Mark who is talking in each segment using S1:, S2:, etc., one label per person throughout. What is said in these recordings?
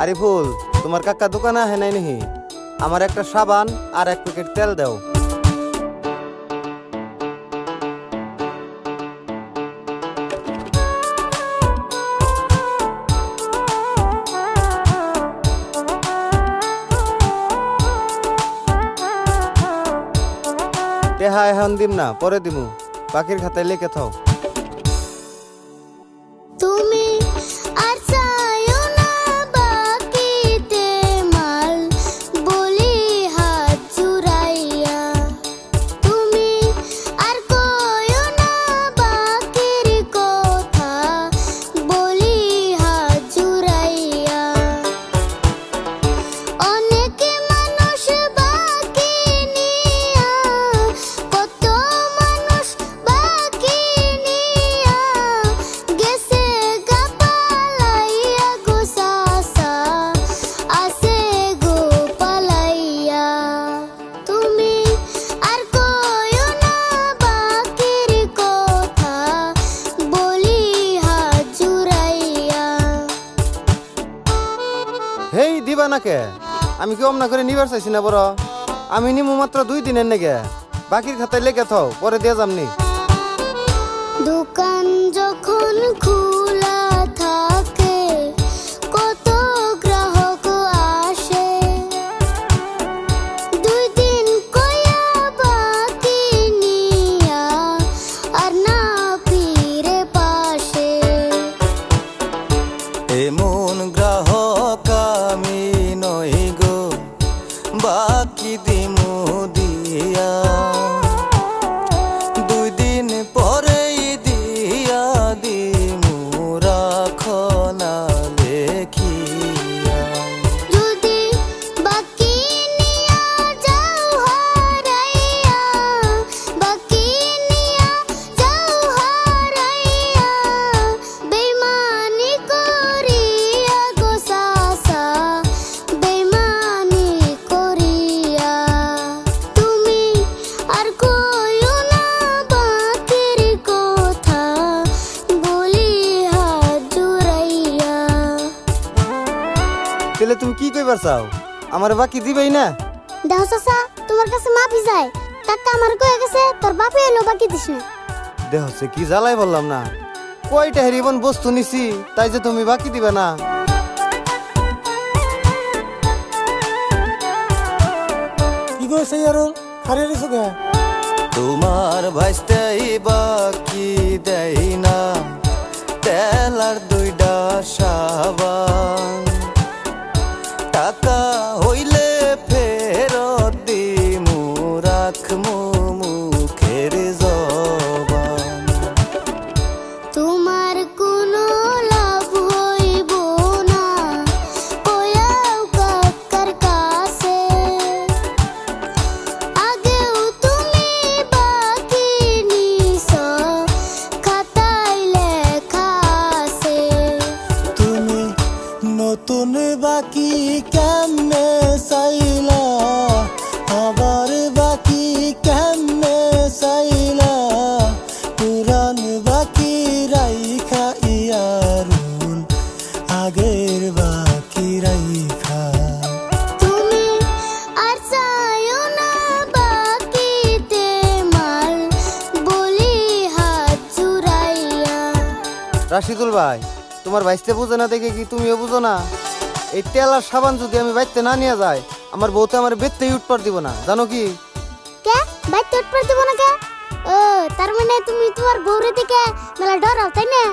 S1: আরিফুল, তোমার কাকা দোকানে আহে নাই নাহি? আমার একটা সাবান আর 1 প্যাকেট তেল দাও। টেহা এখন দিম না, পরে দিমু। বাকির খাতায় লিখে থাও।
S2: তুমি আর চাইও না বাকিতে মাল বলি হাত জুড়াইয়া, তুমি আর কইও না বাকির কথা বলি হাত জুড়াইয়া। অনেক মানুষ বাকি নিয়া, কত মানুষ বাকি নিয়া গেছে গা পালাইয়া গো সাসা, আছে গো পালাইয়া। তুমি আর কইও না বাকির কথা বলি হাত জুড়াইয়া।
S1: হেই দিবা না কে? আমি কি অমনা করে নিবার চাইছি না বড়? আমি নিমু মাত্র 2 দিনের নেগে। বাকির খাতায় লিখে থাও, পরে দিয়ে যামনি।
S2: দোকান যখন খোলা থাকে কত গ্রাহক আসে, 2 দিন কইয়া বাকি নিয়া আর না ফিরে পাশে।
S3: এমন গ্রাহক আমি নই গো, বাকি দিমু দিয়া, 2 দিন পরেই দিয়া দিমু, রাখো না লেখিয়া।
S2: যদি বাকি নিয়া যাও হারাইয়া, বাকি নিয়া যাও হারাইয়া, বেইমানি করিয়া গো সাসা, বেইমানি করিয়া। তুমি আর কইও না বাকির কথা বলি হাত জুড়াইয়া।
S1: তাহলে তুমি কি কইবার চাও? আমার বাকি দিবেই না?
S2: দেখো চাচা, তোমার কাছে মাফি চাই। কাকা আমার কয়ে গেছে তোর বাপে এলো বাকি দিস না।
S1: দেহ হচ্ছে কি জ্বালাই বললাম না। কয়টা হেরিবন বস্তু নিছি, তাই যে তুমি বাকি দিবে না?
S4: কি কইছে ইয়ারুল? হারিয়ে দিছো কে?
S3: তোমার ভাইস্তাই বাকি দেই না, তেল আর 2টা সাবান, টাকা হইলে ফেরত দিমু, রাখমু মুখের জবান।
S2: তোমার কোনো লাভ হইব না কয়াও কাকার কাছে, আগেও তুমি বাকি নিছ খাতায় লেখা আছে।
S4: তুমি নতুন বাকি কেমনে চাইলা, আবার বাকি কেমনে চাইলা, পুরান বাকি রাইখা ইয়ারুল, আগের বাকি রাইখা।
S2: তুমি আর চাইও না বাকিতে মাল বলি হাত জুড়াইয়া।
S1: রাশিদুল ভাই, তোমার বাইসতে বুঝে না দেখে কি তুমিও বুঝো না? এই তেল আর সাবান যদি আমি বাইতে না নিয়ে যাই, আমার বউতে আমার বেততেই উঠপার দিব না, জানো কি?
S2: কে বাইতে উঠপার দিব না কে? ও তার মানে তুমি তোমার বউরে থেকে মেলা ডরাও, তাই না?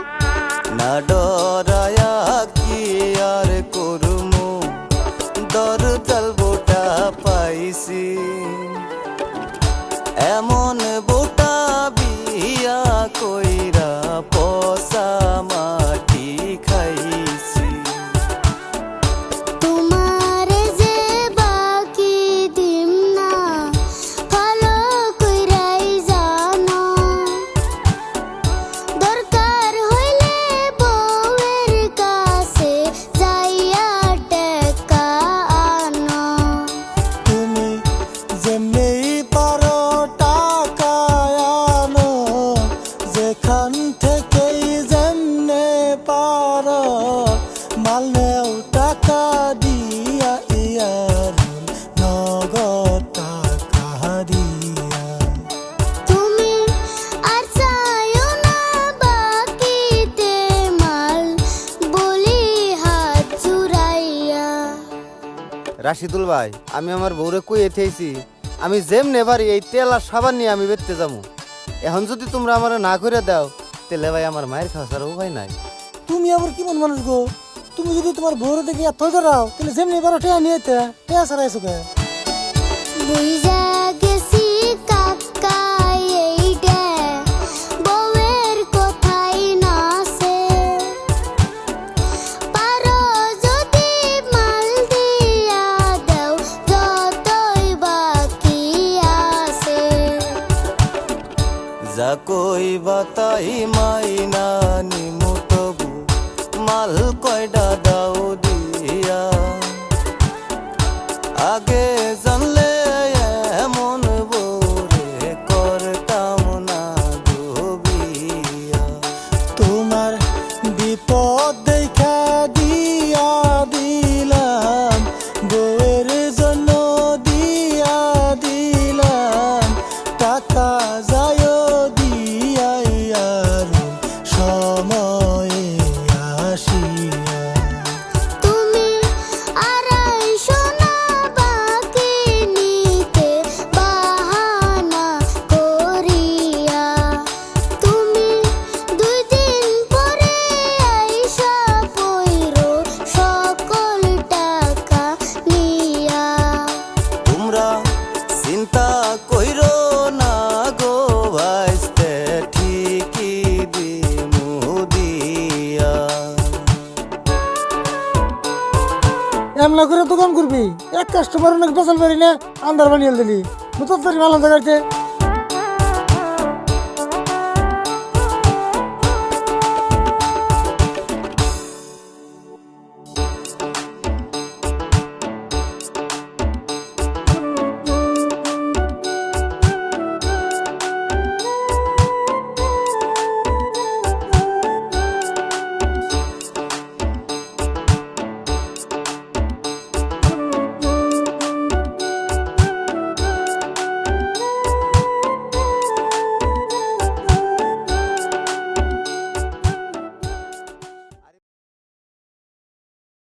S3: না ডরায়া কি আর করমু, দরজাল বোটা পাইছি, এমন বোটা বিয়া কইরা পচা মাটি খাইছি।
S2: তোমারে যে বাকি দিম না ভালো কইরাই জানো, দরকার হইলে বউয়ের কাছে যাইয়া টেকা আনো।
S4: তুমি যেমনি পারো টাকা আনো, যেখান থেকেই যেমনে পারো মাল নেও টাকা
S1: রাশিদুল ভাই, আমি আমার বউরে কই এথেছি আমি যেমনে পারি এই তেল আর সাবান নিয়ে আমি বেচতে যাবো। এখন যদি তোমরা আমার না করে দাও তাহলে ভাই আমার মায়ের খাওয়া ছাড়া উপায় নাই।
S4: তুমি আবার কেমন মানুষ গো? তুমি যদি তোমার বউরে দেখে এত ধরাও তাহলে যেমনি এবার টেয়া নিয়ে টেয়া ছাড়া এসো কে?
S2: বুইজা গেছি কাকা এইডা বউয়ের কথাই নাছে পারো যদি মাল দিয়া দাও যতই বাকি আছে।
S3: যা কইবা তাই মাইনা নিমু তবু মাল কয়ডা দাও দিয়া। আগে জানলে এমন বউরে করতাম না গো বিয়া।
S4: তোমার বিপদ দেখা দিয়া দিলাম, বউয়ের জন্য দিয়া দিলাম টাকা যায় দিয়াই আর সময়ে আসিয়া।
S2: তুমি আড়াইশো না বাকি নিতে বাহানা করিয়া, তুমি 2 দিন পরে আইসা পইরো সকল টাকা নিয়া।
S3: তোমরা চিন্তা কইরো না গো ভাইস্তে ঠিকই দিমু দিয়া।
S4: এমনা করে দোকান করবি, এক কাস্টমার অনেক বেচাল পারি না, আন্দার বানিয়ে দিলি নতুন মাল আনতে